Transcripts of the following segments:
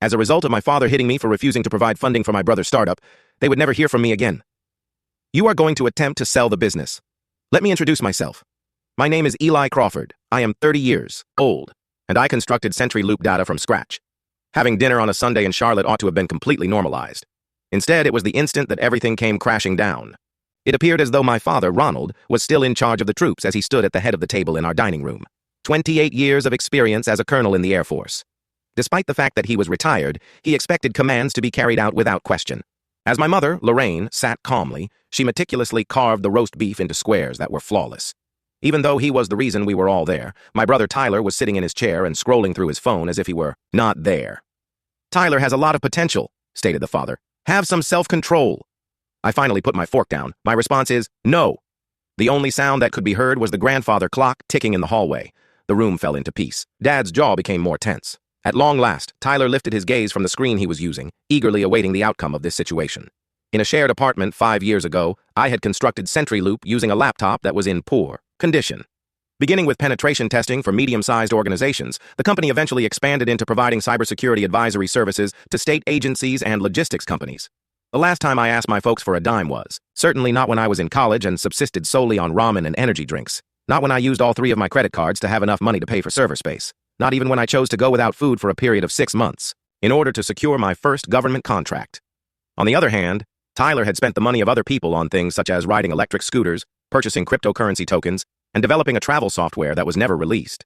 As a result of my father hitting me for refusing to provide funding for my brother's startup, they would never hear from me again. You are going to attempt to sell the business. Let me introduce myself. My name is Eli Crawford. I am 30 years old, and I constructed CenturyLoop data from scratch. Having dinner on a Sunday in Charlotte ought to have been completely normalized. Instead, it was the instant that everything came crashing down. It appeared as though my father, Ronald, was still in charge of the troops as he stood at the head of the table in our dining room. 28 years of experience as a colonel in the Air Force. Despite the fact that he was retired, he expected commands to be carried out without question. As my mother, Lorraine, sat calmly, she meticulously carved the roast beef into squares that were flawless. Even though he was the reason we were all there, my brother Tyler was sitting in his chair and scrolling through his phone as if he were not there. Tyler has a lot of potential, stated the father. Have some self-control. I finally put my fork down. My response is, no. The only sound that could be heard was the grandfather clock ticking in the hallway. The room fell into peace. Dad's jaw became more tense. At long last, Tyler lifted his gaze from the screen he was using, eagerly awaiting the outcome of this situation. In a shared apartment 5 years ago, I had constructed CenturyLoop using a laptop that was in poor condition. Beginning with penetration testing for medium-sized organizations, the company eventually expanded into providing cybersecurity advisory services to state agencies and logistics companies. The last time I asked my folks for a dime was certainly not when I was in college and subsisted solely on ramen and energy drinks. Not when I used all 3 of my credit cards to have enough money to pay for server space. Not even when I chose to go without food for a period of 6 months in order to secure my first government contract. On the other hand, Tyler had spent the money of other people on things such as riding electric scooters, purchasing cryptocurrency tokens, and developing a travel software that was never released.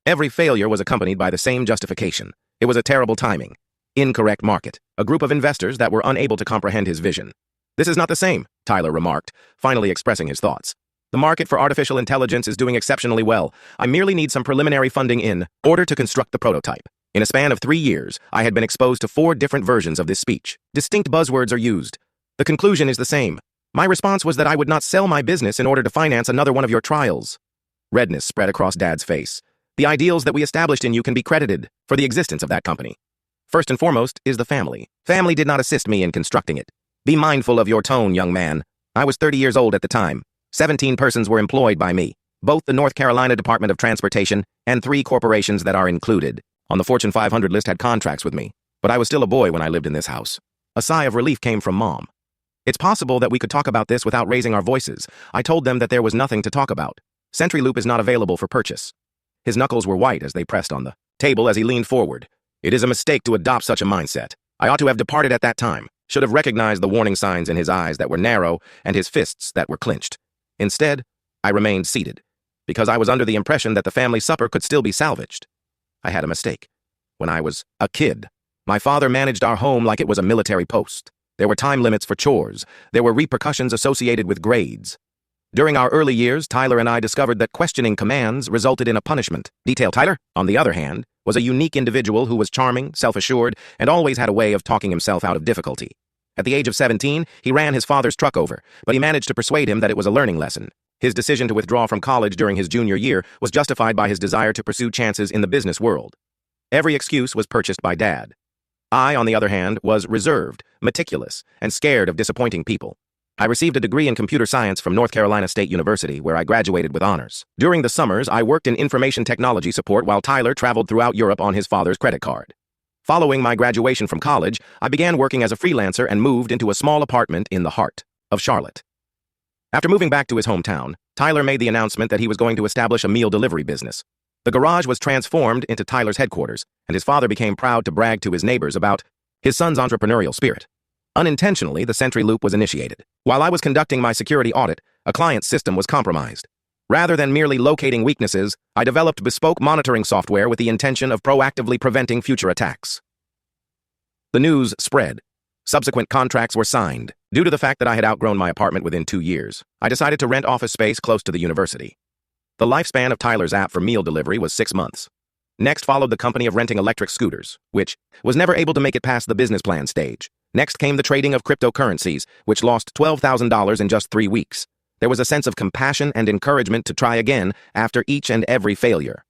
Every failure was accompanied by the same justification. It was a terrible timing. Incorrect market. A group of investors that were unable to comprehend his vision. This is not the same, Tyler remarked, finally expressing his thoughts. The market for artificial intelligence is doing exceptionally well. I merely need some preliminary funding in order to construct the prototype. In a span of 3 years, I had been exposed to 4 different versions of this speech. Distinct buzzwords are used. The conclusion is the same. My response was that I would not sell my business in order to finance another one of your trials. Redness spread across Dad's face. The ideals that we established in you can be credited for the existence of that company. First and foremost is the family. Family did not assist me in constructing it. Be mindful of your tone, young man. I was 30 years old at the time. 17 persons were employed by me, both the North Carolina Department of Transportation and 3 corporations that are included on the Fortune 500 list had contracts with me, but I was still a boy when I lived in this house. A sigh of relief came from Mom. It's possible that we could talk about this without raising our voices. I told them that there was nothing to talk about. CenturyLoop is not available for purchase. His knuckles were white as they pressed on the table as he leaned forward. It is a mistake to adopt such a mindset. I ought to have departed at that time, should have recognized the warning signs in his eyes that were narrow and his fists that were clenched. Instead, I remained seated, because I was under the impression that the family supper could still be salvaged. I had a mistake. When I was a kid, my father managed our home like it was a military post. There were time limits for chores. There were repercussions associated with grades. During our early years, Tyler and I discovered that questioning commands resulted in a punishment. Detail Tyler, on the other hand, was a unique individual who was charming, self-assured, and always had a way of talking himself out of difficulty. At the age of 17, he ran his father's truck over, but he managed to persuade him that it was a learning lesson. His decision to withdraw from college during his junior year was justified by his desire to pursue chances in the business world. Every excuse was purchased by Dad. I, on the other hand, was reserved, meticulous, and scared of disappointing people. I received a degree in computer science from North Carolina State University, where I graduated with honors. During the summers, I worked in information technology support while Tyler traveled throughout Europe on his father's credit card. Following my graduation from college, I began working as a freelancer and moved into a small apartment in the heart of Charlotte. After moving back to his hometown, Tyler made the announcement that he was going to establish a meal delivery business. The garage was transformed into Tyler's headquarters, and his father became proud to brag to his neighbors about his son's entrepreneurial spirit. Unintentionally, the CenturyLoop was initiated. While I was conducting my security audit, a client's system was compromised. Rather than merely locating weaknesses, I developed bespoke monitoring software with the intention of proactively preventing future attacks. The news spread. Subsequent contracts were signed. Due to the fact that I had outgrown my apartment within 2 years, I decided to rent office space close to the university. The lifespan of Tyler's app for meal delivery was 6 months. Next followed the company of renting electric scooters, which was never able to make it past the business plan stage. Next came the trading of cryptocurrencies, which lost $12,000 in just 3 weeks. There was a sense of compassion and encouragement to try again after each and every failure.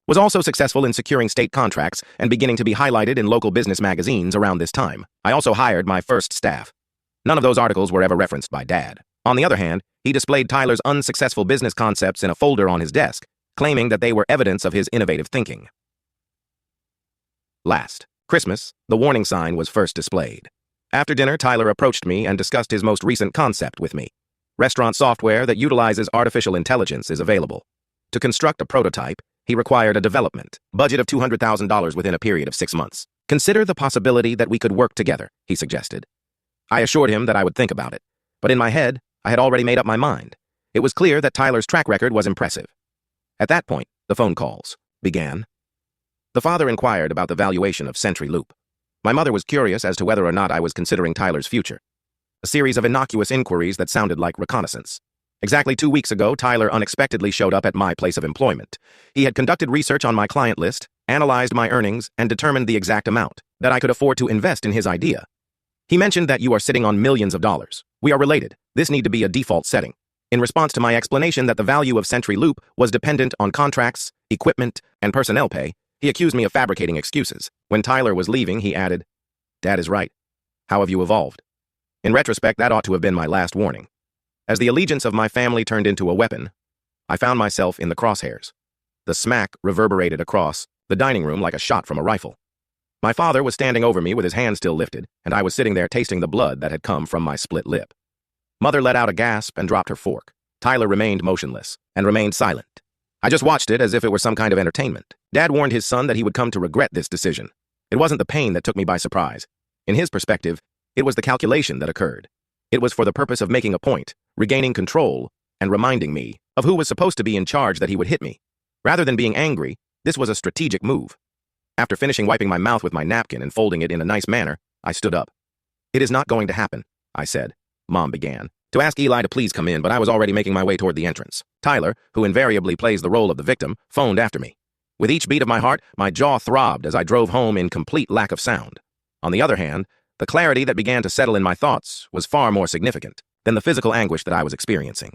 Was also successful in securing state contracts and beginning to be highlighted in local business magazines around this time. I also hired my first staff. None of those articles were ever referenced by Dad. On the other hand, he displayed Tyler's unsuccessful business concepts in a folder on his desk, claiming that they were evidence of his innovative thinking. Last Christmas, the warning sign was first displayed. After dinner, Tyler approached me and discussed his most recent concept with me. Restaurant software that utilizes artificial intelligence is available. To construct a prototype, he required a development budget of $200,000 within a period of 6 months. Consider the possibility that we could work together, he suggested. I assured him that I would think about it, but in my head, I had already made up my mind. It was clear that Tyler's track record was impressive. At that point, the phone calls began. The father inquired about the valuation of CenturyLoop. My mother was curious as to whether or not I was considering Tyler's future. A series of innocuous inquiries that sounded like reconnaissance. Exactly 2 weeks ago, Tyler unexpectedly showed up at my place of employment. He had conducted research on my client list, analyzed my earnings, and determined the exact amount that I could afford to invest in his idea. He mentioned that you are sitting on millions of dollars. We are related. This need to be a default setting. In response to my explanation that the value of CenturyLoop was dependent on contracts, equipment, and personnel pay, he accused me of fabricating excuses. When Tyler was leaving, he added, "Dad is right. How have you evolved?" In retrospect, that ought to have been my last warning. As the allegiance of my family turned into a weapon, I found myself in the crosshairs. The smack reverberated across the dining room like a shot from a rifle. My father was standing over me with his hand still lifted, and I was sitting there tasting the blood that had come from my split lip. Mother let out a gasp and dropped her fork. Tyler remained motionless and remained silent. I just watched it as if it were some kind of entertainment. Dad warned his son that he would come to regret this decision. It wasn't the pain that took me by surprise. In his perspective, it was the calculation that occurred. It was for the purpose of making a point, regaining control, and reminding me of who was supposed to be in charge that he would hit me. Rather than being angry, this was a strategic move. After finishing wiping my mouth with my napkin and folding it in a nice manner, I stood up. "It is not going to happen," I said. Mom began to ask Eli to please come in, but I was already making my way toward the entrance. Tyler, who invariably plays the role of the victim, phoned after me. With each beat of my heart, my jaw throbbed as I drove home in complete lack of sound. On the other hand, the clarity that began to settle in my thoughts was far more significant than the physical anguish that I was experiencing.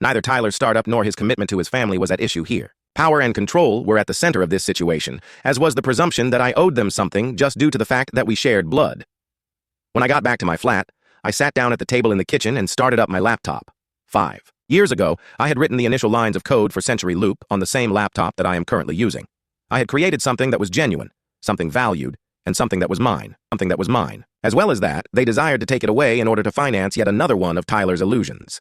Neither Tyler's startup nor his commitment to his family was at issue here. Power and control were at the center of this situation, as was the presumption that I owed them something just due to the fact that we shared blood. When I got back to my flat, I sat down at the table in the kitchen and started up my laptop. 5 years ago, I had written the initial lines of code for CenturyLoop on the same laptop that I am currently using. I had created something that was genuine, something valued, and something that was mine. As well as that, they desired to take it away in order to finance yet another one of Tyler's illusions.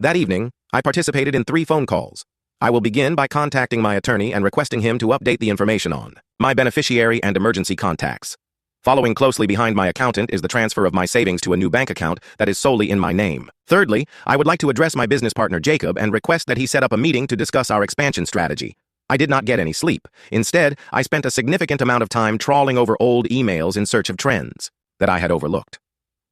That evening, I participated in 3 phone calls. I will begin by contacting my attorney and requesting him to update the information on my beneficiary and emergency contacts. Following closely behind my accountant is the transfer of my savings to a new bank account that is solely in my name. Thirdly, I would like to address my business partner Jacob and request that he set up a meeting to discuss our expansion strategy. I did not get any sleep. Instead, I spent a significant amount of time trawling over old emails in search of trends that I had overlooked.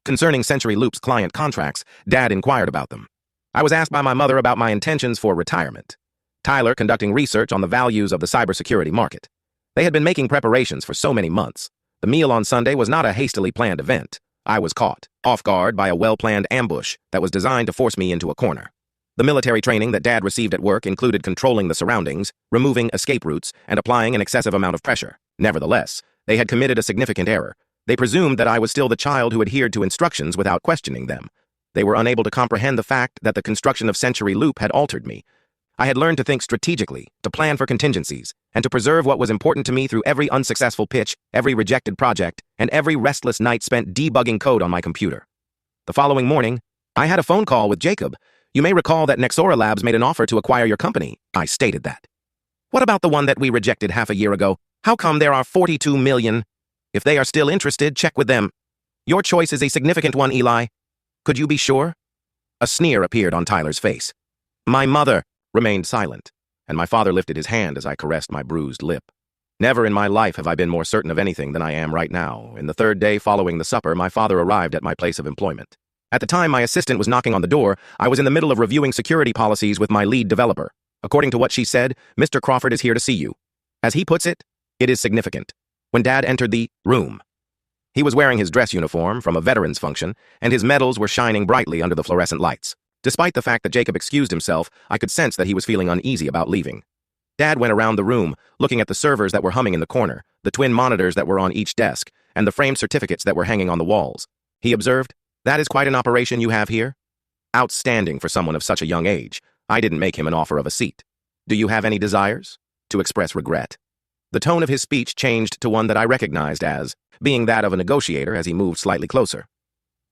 Concerning CenturyLoop's client contracts, Dad inquired about them. I was asked by my mother about my intentions for retirement. Tyler conducting research on the values of the cybersecurity market. They had been making preparations for so many months. The meal on Sunday was not a hastily planned event. I was caught off guard by a well-planned ambush that was designed to force me into a corner. The military training that Dad received at work included controlling the surroundings, removing escape routes, and applying an excessive amount of pressure. Nevertheless, they had committed a significant error. They presumed that I was still the child who adhered to instructions without questioning them. They were unable to comprehend the fact that the construction of CenturyLoop had altered me. I had learned to think strategically, to plan for contingencies, and to preserve what was important to me through every unsuccessful pitch, every rejected project, and every restless night spent debugging code on my computer. The following morning, I had a phone call with Jacob. "You may recall that Nexora Labs made an offer to acquire your company." I stated that. "What about the one that we rejected half a year ago? How come there are 42 million? If they are still interested, check with them. Your choice is a significant one, Eli. Could you be sure?" A sneer appeared on Tyler's face. My mother remained silent, and my father lifted his hand as I caressed my bruised lip. Never in my life have I been more certain of anything than I am right now. In the 3rd day following the supper, my father arrived at my place of employment. At the time my assistant was knocking on the door, I was in the middle of reviewing security policies with my lead developer. According to what she said, "Mr. Crawford is here to see you." As he puts it, it is significant. When Dad entered the room, he was wearing his dress uniform from a veterans function, and his medals were shining brightly under the fluorescent lights. Despite the fact that Jacob excused himself, I could sense that he was feeling uneasy about leaving. Dad went around the room, looking at the servers that were humming in the corner, the twin monitors that were on each desk, and the framed certificates that were hanging on the walls. He observed, "That is quite an operation you have here. Outstanding for someone of such a young age. I didn't make him an offer of a seat. Do you have any desires? To express regret?" The tone of his speech changed to one that I recognized as being that of a negotiator as he moved slightly closer.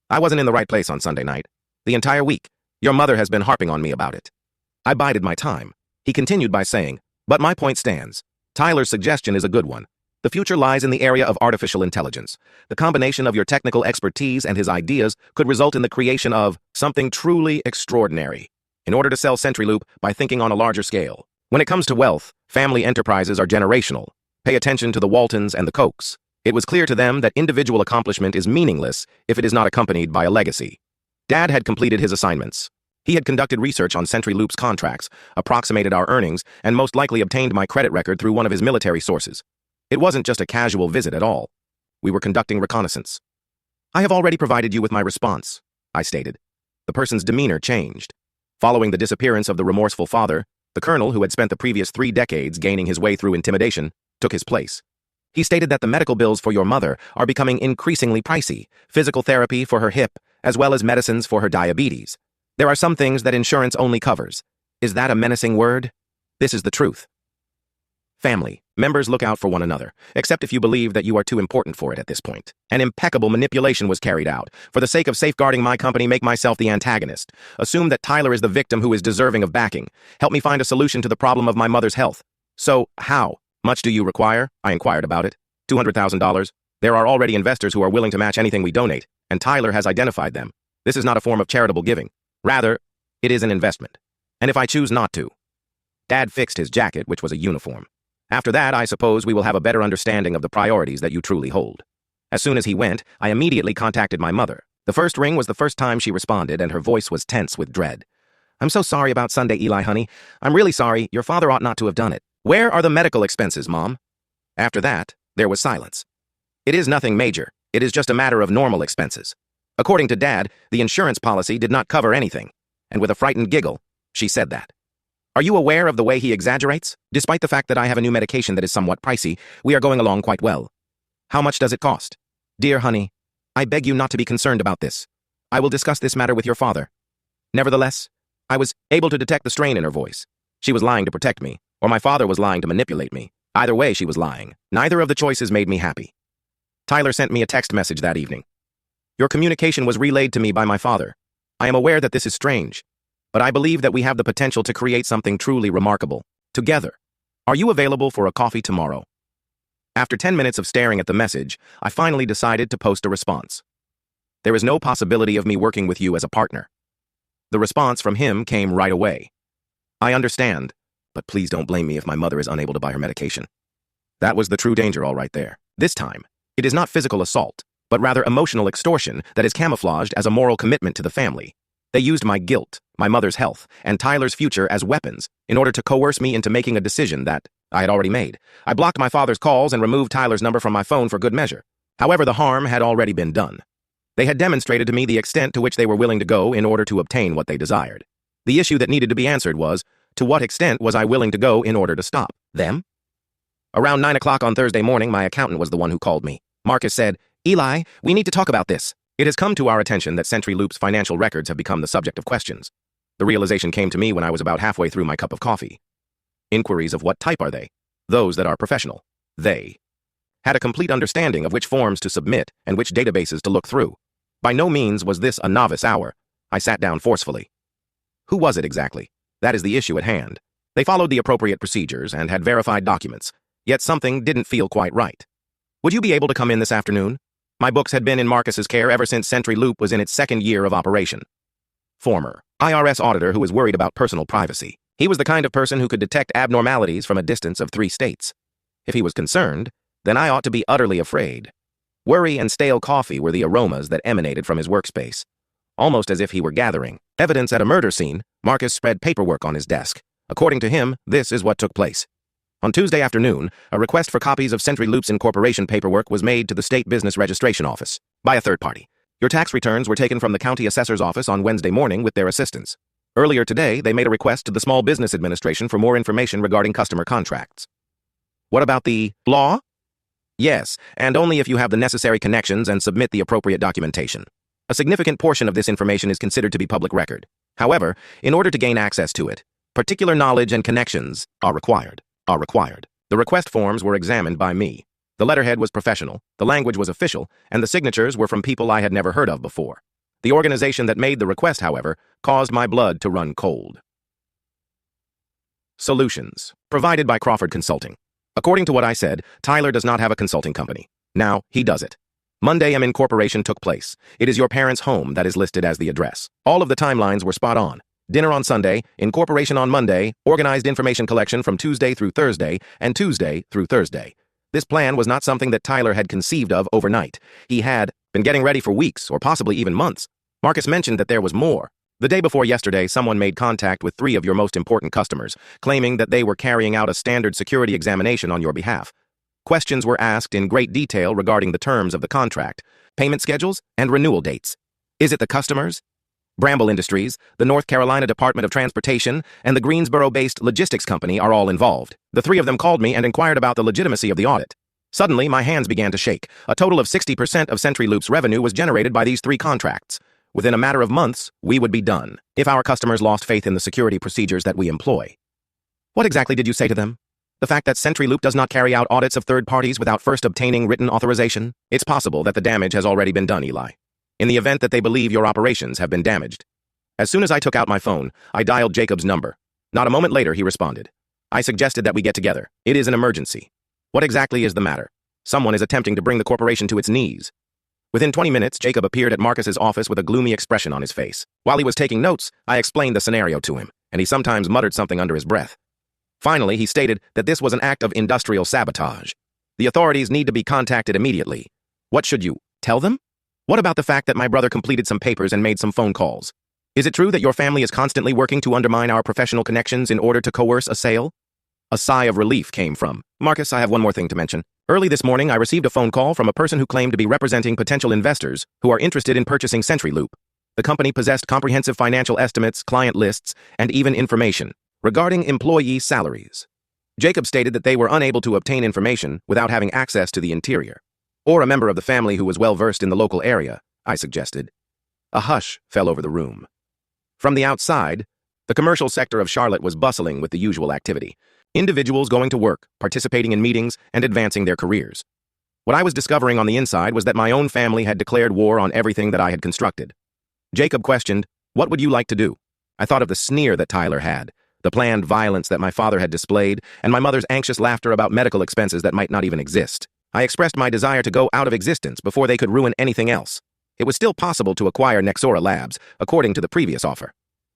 I wasn't in the right place on Sunday night. The entire week. Your mother has been harping on me about it. I bided my time. He continued by saying, but my point stands. Tyler's suggestion is a good one. The future lies in the area of artificial intelligence. The combination of your technical expertise and his ideas could result in the creation of something truly extraordinary. In order to sell CenturyLoop by thinking on a larger scale. When it comes to wealth, family enterprises are generational. Pay attention to the Waltons and the Kochs. It was clear to them that individual accomplishment is meaningless if it is not accompanied by a legacy. Dad had completed his assignments. He had conducted research on CenturyLoop's contracts, approximated our earnings, and most likely obtained my credit record through one of his military sources. It wasn't just a casual visit at all. We were conducting reconnaissance. I have already provided you with my response, I stated. The person's demeanor changed. Following the disappearance of the remorseful father, the colonel, who had spent the previous 3 decades gaining his way through intimidation, took his place. He stated that the medical bills for your mother are becoming increasingly pricey, physical therapy for her hip, as well as medicines for her diabetes. There are some things that insurance only covers. Is that a menacing word? This is the truth. Family. Members look out for one another, except if you believe that you are too important for it at this point. An impeccable manipulation was carried out. For the sake of safeguarding my company, make myself the antagonist. Assume that Tyler is the victim who is deserving of backing. Help me find a solution to the problem of my mother's health. So, how much do you require? I inquired about it. $200,000. There are already investors who are willing to match anything we donate, and Tyler has identified them. This is not a form of charitable giving. Rather, it is an investment. And if I choose not to? Dad fixed his jacket, which was a uniform. After that, I suppose we will have a better understanding of the priorities that you truly hold. As soon as he went, I immediately contacted my mother. The first ring was the first time she responded, and her voice was tense with dread. I'm so sorry about Sunday, Eli, honey. I'm really sorry. Your father ought not to have done it. Where are the medical expenses, Mom? After that, there was silence. It is nothing major. It is just a matter of normal expenses. According to Dad, the insurance policy did not cover anything. And with a frightened giggle, she said that. Are you aware of the way he exaggerates? Despite the fact that I have a new medication that is somewhat pricey, we are going along quite well. How much does it cost? Dear honey, I beg you not to be concerned about this. I will discuss this matter with your father. Nevertheless, I was able to detect the strain in her voice. She was lying to protect me, or my father was lying to manipulate me. Either way, she was lying. Neither of the choices made me happy. Tyler sent me a text message that evening. Your communication was relayed to me by my father. I am aware that this is strange, but I believe that we have the potential to create something truly remarkable. Together. Are you available for a coffee tomorrow? After 10 minutes of staring at the message, I finally decided to post a response. There is no possibility of me working with you as a partner. The response from him came right away. I understand, but please don't blame me if my mother is unable to buy her medication. That was the true danger all right there. This time, it is not physical assault, but rather emotional extortion that is camouflaged as a moral commitment to the family. They used my guilt, my mother's health, and Tyler's future as weapons in order to coerce me into making a decision that I had already made. I blocked my father's calls and removed Tyler's number from my phone for good measure. However, the harm had already been done. They had demonstrated to me the extent to which they were willing to go in order to obtain what they desired. The issue that needed to be answered was, to what extent was I willing to go in order to stop them? Around 9 o'clock on Thursday morning, my accountant was the one who called me. Marcus said, Eli, we need to talk about this. It has come to our attention that CenturyLoop's financial records have become the subject of questions. The realization came to me when I was about halfway through my cup of coffee. Inquiries of what type are they? Those that are professional. They had a complete understanding of which forms to submit and which databases to look through. By no means was this a novice hour. I sat down forcefully. Who was it exactly? That is the issue at hand. They followed the appropriate procedures and had verified documents, yet something didn't feel quite right. Would you be able to come in this afternoon? My books had been in Marcus's care ever since CenturyLoop was in its 2nd year of operation. Former IRS auditor who was worried about personal privacy. He was the kind of person who could detect abnormalities from a distance of 3 states. If he was concerned, then I ought to be utterly afraid. Worry and stale coffee were the aromas that emanated from his workspace. Almost as if he were gathering evidence at a murder scene, Marcus spread paperwork on his desk. According to him, this is what took place. On Tuesday afternoon, a request for copies of CenturyLoop's incorporation paperwork was made to the State Business Registration Office by a third party. Your tax returns were taken from the County Assessor's Office on Wednesday morning with their assistance. Earlier today, they made a request to the Small Business Administration for more information regarding customer contracts. What about the law? Yes, and only if you have the necessary connections and submit the appropriate documentation. A significant portion of this information is considered to be public record. However, in order to gain access to it, particular knowledge and connections are required. The request forms were examined by me. The letterhead was professional, the language was official, and the signatures were from people I had never heard of before. The organization that made the request, however, caused my blood to run cold. Solutions. Provided by Crawford Consulting. According to what I said, Tyler does not have a consulting company. Now, he does it. Monday incorporation took place. It is your parents' home that is listed as the address. All of the timelines were spot on. Dinner on Sunday, incorporation on Monday, organized information collection from Tuesday through Thursday, and Tuesday through Thursday. This plan was not something that Tyler had conceived of overnight. He had been getting ready for weeks, or possibly even months. Marcus mentioned that there was more. The day before yesterday, someone made contact with 3 of your most important customers, claiming that they were carrying out a standard security examination on your behalf. Questions were asked in great detail regarding the terms of the contract, payment schedules, and renewal dates. Is it the customers? Bramble Industries, the North Carolina Department of Transportation, and the Greensboro-based logistics company are all involved. The 3 of them called me and inquired about the legitimacy of the audit. Suddenly, my hands began to shake. A total of 60% of CenturyLoop's revenue was generated by these 3 contracts. Within a matter of months, we would be done, if our customers lost faith in the security procedures that we employ. What exactly did you say to them? The fact that CenturyLoop does not carry out audits of third parties without first obtaining written authorization? It's possible that the damage has already been done, Eli. In the event that they believe your operations have been damaged. As soon as I took out my phone, I dialed Jacob's number. Not a moment later, he responded. I suggested that we get together. It is an emergency. What exactly is the matter? Someone is attempting to bring the corporation to its knees. Within 20 minutes, Jacob appeared at Marcus's office with a gloomy expression on his face. While he was taking notes, I explained the scenario to him, and he sometimes muttered something under his breath. Finally, he stated that this was an act of industrial sabotage. The authorities need to be contacted immediately. What should you tell them? What about the fact that my brother completed some papers and made some phone calls? Is it true that your family is constantly working to undermine our professional connections in order to coerce a sale? A sigh of relief came from Marcus. I have one more thing to mention. Early this morning, I received a phone call from a person who claimed to be representing potential investors who are interested in purchasing CenturyLoop. The company possessed comprehensive financial estimates, client lists, and even information regarding employee salaries. Jacob stated that they were unable to obtain information without having access to the interior, or a member of the family who was well-versed in the local area, I suggested. A hush fell over the room. From the outside, the commercial sector of Charlotte was bustling with the usual activity. Individuals going to work, participating in meetings, and advancing their careers. What I was discovering on the inside was that my own family had declared war on everything that I had constructed. Jacob questioned, "What would you like to do?" I thought of the sneer that Tyler had, the planned violence that my father had displayed, and my mother's anxious laughter about medical expenses that might not even exist. I expressed my desire to go out of existence before they could ruin anything else. It was still possible to acquire Nexora Labs, according to the previous offer.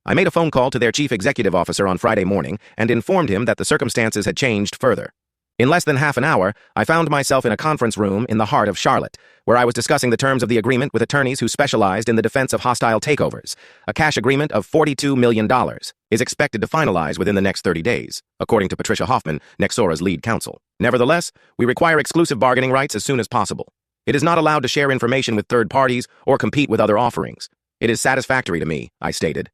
I made a phone call to their chief executive officer on Friday morning and informed him that the circumstances had changed further. In less than half an hour, I found myself in a conference room in the heart of Charlotte, where I was discussing the terms of the agreement with attorneys who specialized in the defense of hostile takeovers. A cash agreement of $42 million is expected to finalize within the next 30 days, according to Patricia Hoffman, Nexora's lead counsel. Nevertheless, we require exclusive bargaining rights as soon as possible. It is not allowed to share information with third parties or compete with other offerings. It is satisfactory to me, I stated.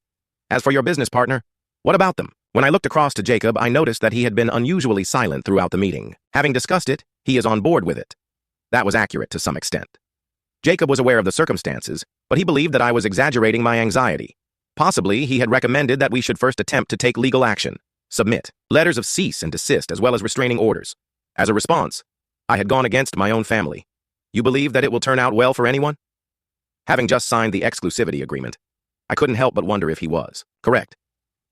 As for your business partner, what about them? When I looked across to Jacob, I noticed that he had been unusually silent throughout the meeting. Having discussed it, he is on board with it. That was accurate to some extent. Jacob was aware of the circumstances, but he believed that I was exaggerating my anxiety. Possibly, he had recommended that we should first attempt to take legal action, submit letters of cease and desist as well as restraining orders. As a response, I had gone against my own family. You believe that it will turn out well for anyone? Having just signed the exclusivity agreement, I couldn't help but wonder if he was correct.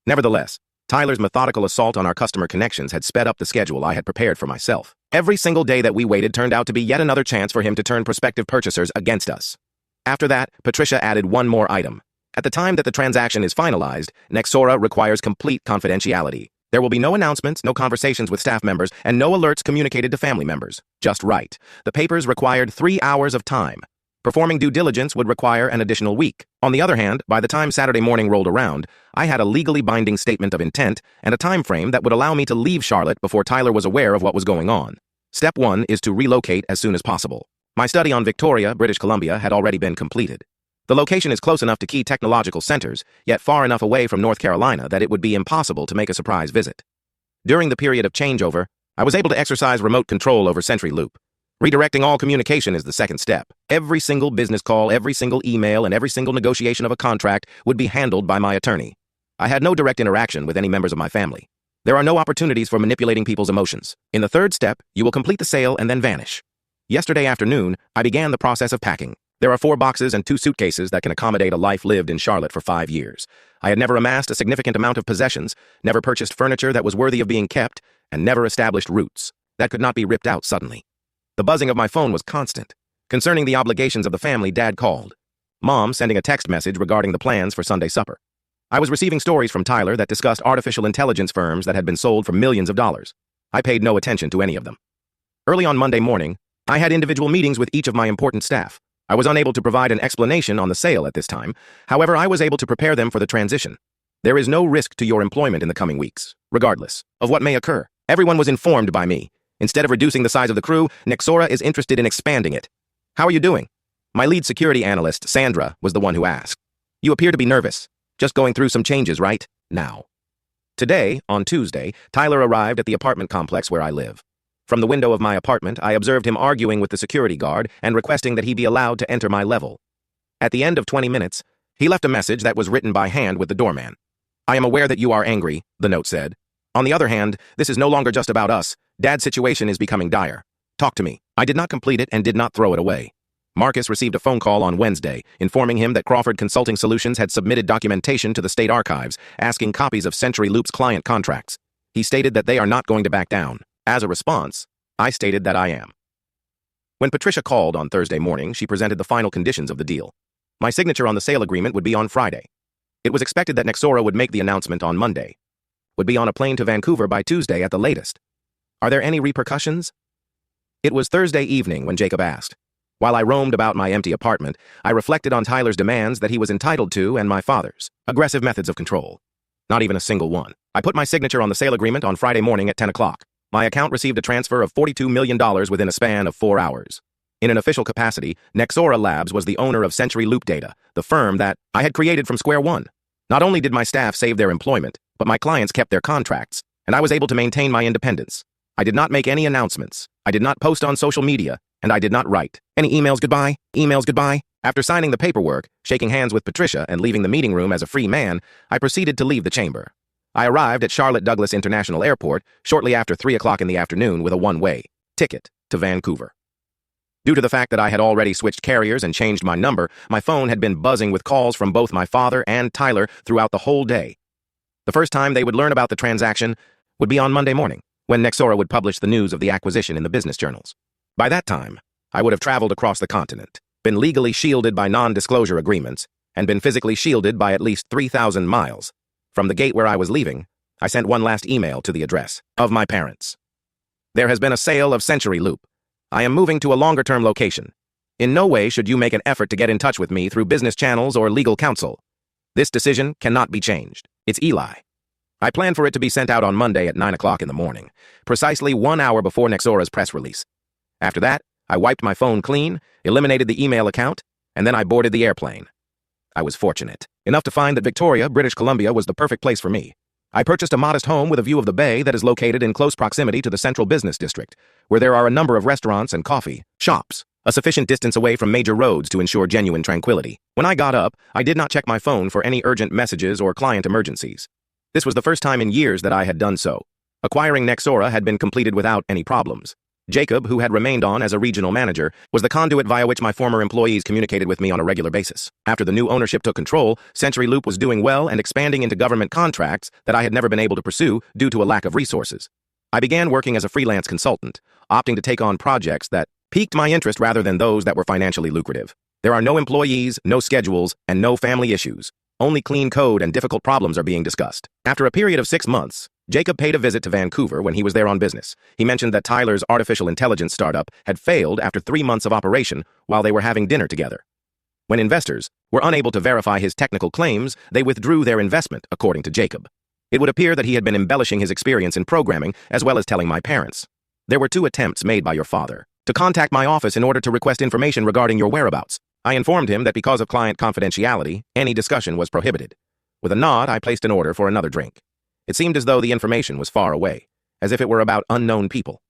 Nevertheless, Tyler's methodical assault on our customer connections had sped up the schedule I had prepared for myself. Every single day that we waited turned out to be yet another chance for him to turn prospective purchasers against us. After that, Patricia added one more item. At the time that the transaction is finalized, Nexora requires complete confidentiality. There will be no announcements, no conversations with staff members, and no alerts communicated to family members. Just right. The papers required 3 hours of time. Performing due diligence would require an additional week. On the other hand, by the time Saturday morning rolled around, I had a legally binding statement of intent and a time frame that would allow me to leave Charlotte before Tyler was aware of what was going on. Step 1 is to relocate as soon as possible. My study on Victoria, British Columbia, had already been completed. The location is close enough to key technological centers, yet far enough away from North Carolina that it would be impossible to make a surprise visit. During the period of changeover, I was able to exercise remote control over CenturyLoop. Redirecting all communication is the second step. Every single business call, every single email, and every single negotiation of a contract would be handled by my attorney. I had no direct interaction with any members of my family. There are no opportunities for manipulating people's emotions. In the third step, you will complete the sale and then vanish. Yesterday afternoon, I began the process of packing. There are 4 boxes and 2 suitcases that can accommodate a life lived in Charlotte for 5 years. I had never amassed a significant amount of possessions, never purchased furniture that was worthy of being kept, and never established roots that could not be ripped out suddenly. The buzzing of my phone was constant. Concerning the obligations of the family, Dad called. Mom sending a text message regarding the plans for Sunday supper. I was receiving stories from Tyler that discussed artificial intelligence firms that had been sold for millions of dollars. I paid no attention to any of them. Early on Monday morning, I had individual meetings with each of my important staff. I was unable to provide an explanation on the sale at this time. However, I was able to prepare them for the transition. There is no risk to your employment in the coming weeks, regardless of what may occur. Everyone was informed by me. Instead of reducing the size of the crew, Nexora is interested in expanding it. How are you doing? My lead security analyst, Sandra, was the one who asked. You appear to be nervous. Just going through some changes, right? Now. Today, on Tuesday, Tyler arrived at the apartment complex where I live. From the window of my apartment, I observed him arguing with the security guard and requesting that he be allowed to enter my level. At the end of 20 minutes, he left a message that was written by hand with the doorman. I am aware that you are angry, the note said. On the other hand, this is no longer just about us. Dad's situation is becoming dire. Talk to me. I did not complete it and did not throw it away. Marcus received a phone call on Wednesday, informing him that Crawford Consulting Solutions had submitted documentation to the state archives, asking copies of Century Loop's client contracts. He stated that they are not going to back down. As a response, I stated that I am. When Patricia called on Thursday morning, she presented the final conditions of the deal. My signature on the sale agreement would be on Friday. It was expected that Nexora would make the announcement on Monday. Would be on a plane to Vancouver by Tuesday at the latest. Are there any repercussions? It was Thursday evening when Jacob asked. While I roamed about my empty apartment, I reflected on Tyler's demands that he was entitled to and my father's aggressive methods of control. Not even a single one. I put my signature on the sale agreement on Friday morning at 10 o'clock. My account received a transfer of $42 million within a span of 4 hours. In an official capacity, Nexora Labs was the owner of Century Loop Data, the firm that I had created from square one. Not only did my staff save their employment, but my clients kept their contracts, and I was able to maintain my independence. I did not make any announcements. I did not post on social media, and I did not write any emails goodbye. After signing the paperwork, shaking hands with Patricia, and leaving the meeting room as a free man, I proceeded to leave the chamber. I arrived at Charlotte Douglas International Airport shortly after 3 o'clock in the afternoon with a one-way ticket to Vancouver. Due to the fact that I had already switched carriers and changed my number, my phone had been buzzing with calls from both my father and Tyler throughout the whole day. The first time they would learn about the transaction would be on Monday morning, when Nexora would publish the news of the acquisition in the business journals. By that time, I would have traveled across the continent, been legally shielded by non-disclosure agreements, and been physically shielded by at least 3,000 miles. From the gate where I was leaving, I sent one last email to the address of my parents. There has been a sale of Century Loop. I am moving to a longer-term location. In no way should you make an effort to get in touch with me through business channels or legal counsel. This decision cannot be changed. It's Eli. I plan for it to be sent out on Monday at 9 o'clock in the morning, precisely 1 hour before Nexora's press release. After that, I wiped my phone clean, eliminated the email account, and then I boarded the airplane. I was fortunate enough to find that Victoria, British Columbia was the perfect place for me. I purchased a modest home with a view of the bay that is located in close proximity to the central business district, where there are a number of restaurants and coffee shops, a sufficient distance away from major roads to ensure genuine tranquility. When I got up, I did not check my phone for any urgent messages or client emergencies. This was the first time in years that I had done so. Acquiring Nexora had been completed without any problems. Jacob, who had remained on as a regional manager, was the conduit via which my former employees communicated with me on a regular basis. After the new ownership took control, Century Loop was doing well and expanding into government contracts that I had never been able to pursue due to a lack of resources. I began working as a freelance consultant, opting to take on projects that piqued my interest rather than those that were financially lucrative. There are no employees, no schedules, and no family issues. Only clean code and difficult problems are being discussed. After a period of 6 months, Jacob paid a visit to Vancouver when he was there on business. He mentioned that Tyler's artificial intelligence startup had failed after 3 months of operation while they were having dinner together. When investors were unable to verify his technical claims, they withdrew their investment, according to Jacob. It would appear that he had been embellishing his experience in programming as well as telling my parents. There were 2 attempts made by your father to contact my office in order to request information regarding your whereabouts. I informed him that because of client confidentiality, any discussion was prohibited. With a nod, I placed an order for another drink. It seemed as though the information was far away, as if it were about unknown people.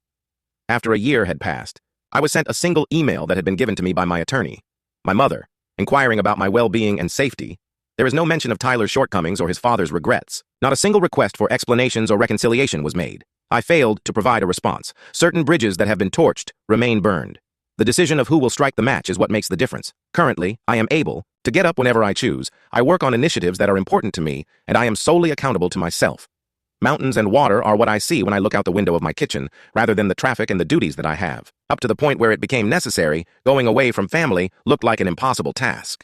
After a year had passed, I was sent a single email that had been given to me by my attorney, my mother, inquiring about my well-being and safety, There is no mention of Tyler's shortcomings or his father's regrets. Not a single request for explanations or reconciliation was made. I failed to provide a response. Certain bridges that have been torched remain burned. The decision of who will strike the match is what makes the difference. Currently, I am able to get up whenever I choose. I work on initiatives that are important to me, and I am solely accountable to myself. Mountains and water are what I see when I look out the window of my kitchen, rather than the traffic and the duties that I have. Up to the point where it became necessary, going away from family looked like an impossible task.